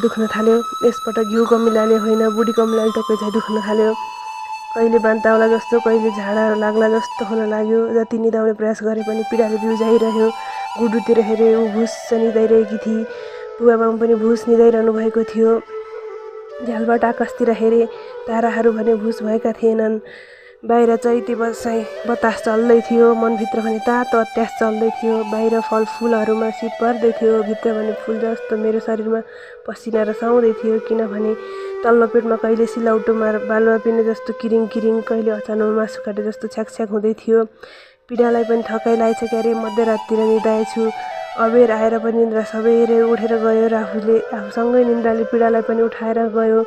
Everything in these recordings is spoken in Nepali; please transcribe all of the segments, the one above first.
दुख्न थाल्यो। यसपटक घिउ कमिलाले होइन बुढी कमिलाले टोके चाहिँ दुख्न थाल्यो। कहिले बान्ताउला जस्तो कहिले झाडा लाग्ला जस्तो हुन लाग्यो। जति निदाउने प्रयास गरे पनि पीडाले बिउजाइरह्यो। गुडुतिर हेरे ऊ भुस निदाइरहेकी थिई। बुबाबामा पनि भुस निदाइरहनु भएको थियो। झ्यालबाट आकाशतिर हेरे, ताराहरू भने भुस भएका थिएनन्। बाहिर चैते बतास चल्दै थियो। मनभित्र भने तातो अत्यास चल्दै थियो। बाहिर फलफुलहरूमा शीत पर्दै थियो। भित्र भने फुल जस्तो मेरो शरीरमा पसिना रसाउँदै थियो। किनभने तल्लो पेटमा कहिले सिलौटोमा बालुवा पिने जस्तो किरिङ किरिङ, कहिले अचानोमा मासु काटे जस्तो छ्याक हुँदै थियो। पीडालाई पनि थकाइ लागेछ क्यारे। मध्यराततिर निदाएछु। अबेर आएर पनि निन्द्रा सबेरै उठेर गयो। आफूसँगै निन्द्राले पीडालाई पनि उठाएर गयो।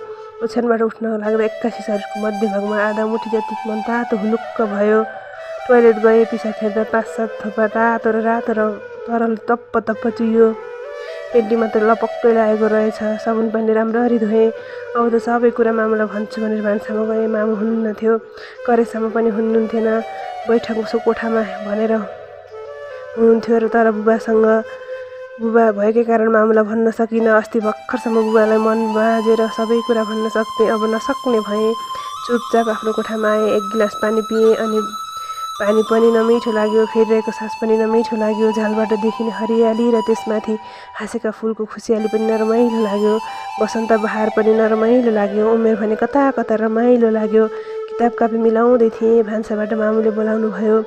ओछ्यानबाट उठ्न लाग्दा एक्कासी शरीरको मध्यभागमा आधा मुठी जति मनतातो हुलुक्क भयो। टोयलेट गए। पिसाब फेर्दा 5-7 थोपा तातो र रातो र तरल तप्प चुइयो। पेन्टी मात्र लपक्कै लागेको रहेछ। साबुन पानीले राम्ररी धोएँ। अब त सबै कुरा मामुलाई भन्छु भनेर भान्सामा गएँ। मामु हुनुहुन्न थियो। करेसामा पनि हुनुहुन्थेन। बैठक कोठामा भनेर हुनुहुन्थ्यो र तर बुबा भएकै कारण मामुलाई भन्न सकिनँ। अस्ति भर्खरसम्म बुबालाई मन बाँझेर सबै कुरा भन्न सक्थेँ। अब नसक्ने भएँ। चुपचाप आफ्नो कोठामा आएँ। 1 गिलास पानी पिएँ। अनि पानी पनि नमिठो लाग्यो। फेरिरहेको सास पनि नमिठो लाग्यो। झालबाट देखिने हरियाली र त्यसमाथि हाँसेका फुलको खुसियाली पनि नरमाइलो लाग्यो। बसन्त बहार पनि नरमाइलो लाग्यो। उमेर भने कता रमाइलो लाग्यो। किताब कापी मिलाउँदै थिएँ। भान्साबाट मामुले बोलाउनु भयो।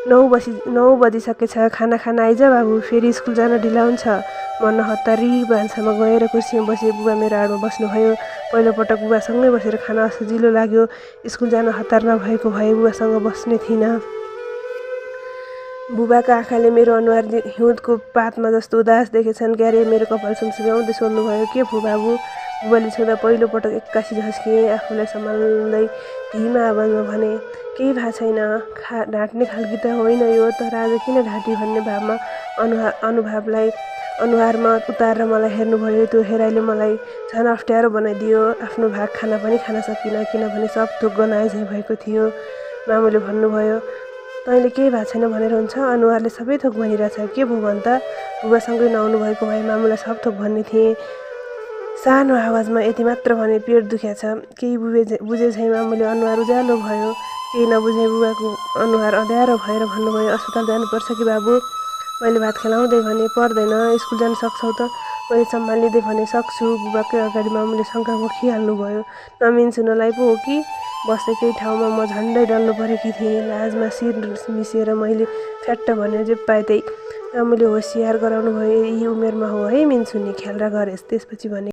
9 बजिसकेछ। खाना खान आइज बाबु, फेरि स्कुल जान ढिला हुन्छ। म नहतारी भान्सामा गएर कुर्सीमा बसेँ। बुबा मेरो आडमा बस्नुभयो। पहिलोपटक बुबासँगै बसेर खान असजिलो लाग्यो। स्कुल जान हतार नभएको भए बुबासँग बस्ने थिइनँ। बुबाका आँखाले मेरो अनुहार हिउँदको पातमा जस्तो उदास देखेछन् क्यारे। मेरो कपाल सुमसुम्याउँदै सोध्नुभयो, के भयो बाबु? बुबाले छुँदा पहिलोपटक एक्कासी झस्किएँ। आफूलाई सम्हाल्दै धिमा आवाजमा भने, केही भएको छैन। ढाँट्ने खालकी त होइन यो, तर आज किन ढाँटी भन्ने भावमा अनुहारमा उतारेर मलाई हेर्नुभयो। त्यो हेराइले मलाई झन् अप्ठ्यारो बनाइदियो। आफ्नो भाग खाना पनि खान सकिनँ, किनभने सब थोक गनाए झैँ भएको थियो। मामुले भन्नुभयो, तैँले केही भएको छैन भनेर हुन्छ, अनुहारले सबै थोक भनिरहेछ, के भयो भन् त? बुबासँगै नआउनु भएको भए मामुलाई सब थोक भन्ने थिएँ। सानो आवाजमा यति मात्र भने, पेट दुख्या छ। केही बुझे झैँ मामुले अनुहार उज्यालो भयो। केही नबुझे बुबाको अनुहार अँध्यारो भएर भन्नुभयो, अस्पताल जानुपर्छ कि बाबु? मैले भात खेलाउँदै भने, पर्दैन, स्कुल जान सक्छौ त? मैले सम्हालिँदै भने, सक्छु। बुबाकै अगाडि मामुले शङ्का खोखिहाल्नुभयो। नमिन्छु नलाई पो हो कि? बसेकै ठाउँमा म झन्डै डल्लो परेकी थिएँ। लाजमा शिर मिसिएर मैले फ्याट्ट भन्यो, जे पाएँ त्यही। मामुले होसियार गराउनुभयो, यही उमेरमा हो है मिन्छु नि, ख्याल गरेस्। त्यसपछि भने,